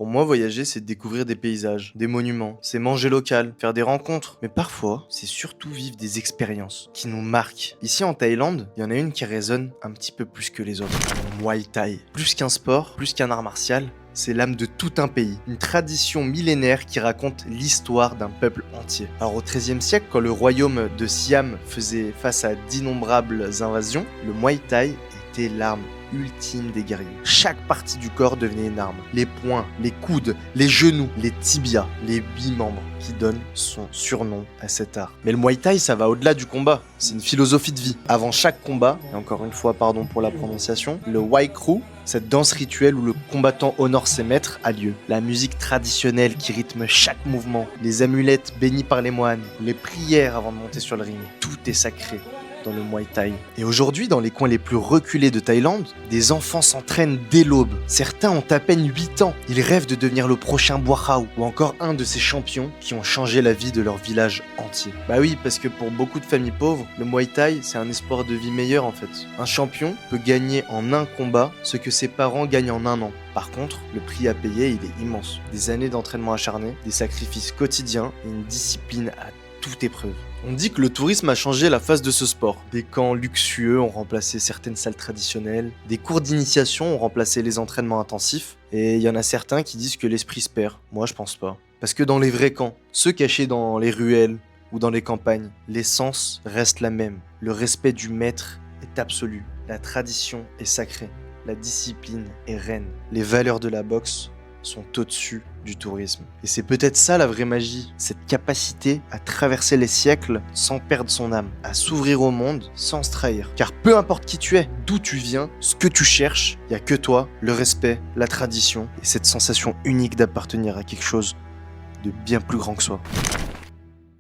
Pour moi, voyager, c'est découvrir des paysages, des monuments, c'est manger local, faire des rencontres. Mais parfois, c'est surtout vivre des expériences qui nous marquent. Ici en Thaïlande, il y en a une qui résonne un petit peu plus que les autres. Le Muay Thai. Plus qu'un sport, plus qu'un art martial, c'est l'âme de tout un pays, une tradition millénaire qui raconte l'histoire d'un peuple entier. Alors au XIIIe siècle, quand le royaume de Siam faisait face à d'innombrables invasions, le Muay Thai était l'arme ultime des guerriers. Chaque partie du corps devenait une arme. Les poings, les coudes, les genoux, les tibias, les 8 membres qui donnent son surnom à cet art. Mais le Muay Thai, ça va au-delà du combat. C'est une philosophie de vie. Avant chaque combat, et encore une fois, pardon pour la prononciation, le Wai Kru, cette danse rituelle où le combattant honore ses maîtres, a lieu. La musique traditionnelle qui rythme chaque mouvement, les amulettes bénies par les moines, les prières avant de monter sur le ring, tout est sacré dans le Muay Thai. Et aujourd'hui, dans les coins les plus reculés de Thaïlande, des enfants s'entraînent dès l'aube. Certains ont à peine 8 ans. Ils rêvent de devenir le prochain Boarao ou encore un de ces champions qui ont changé la vie de leur village entier. Bah oui, parce que pour beaucoup de familles pauvres, le Muay Thai, c'est un espoir de vie meilleur en fait. Un champion peut gagner en un combat ce que ses parents gagnent en un an. Par contre, le prix à payer, il est immense. Des années d'entraînement acharné, des sacrifices quotidiens et une discipline à toute épreuve. On dit que le tourisme a changé la face de ce sport. Des camps luxueux ont remplacé certaines salles traditionnelles, des cours d'initiation ont remplacé les entraînements intensifs, et il y en a certains qui disent que l'esprit se perd. Moi, je pense pas. Parce que dans les vrais camps, ceux cachés dans les ruelles ou dans les campagnes, l'essence reste la même. Le respect du maître est absolu. La tradition est sacrée. La discipline est reine. Les valeurs de la boxe sont au-dessus du tourisme. Et c'est peut-être ça la vraie magie, cette capacité à traverser les siècles sans perdre son âme, à s'ouvrir au monde sans se trahir. Car peu importe qui tu es, d'où tu viens, ce que tu cherches, il n'y a que toi, le respect, la tradition et cette sensation unique d'appartenir à quelque chose de bien plus grand que soi.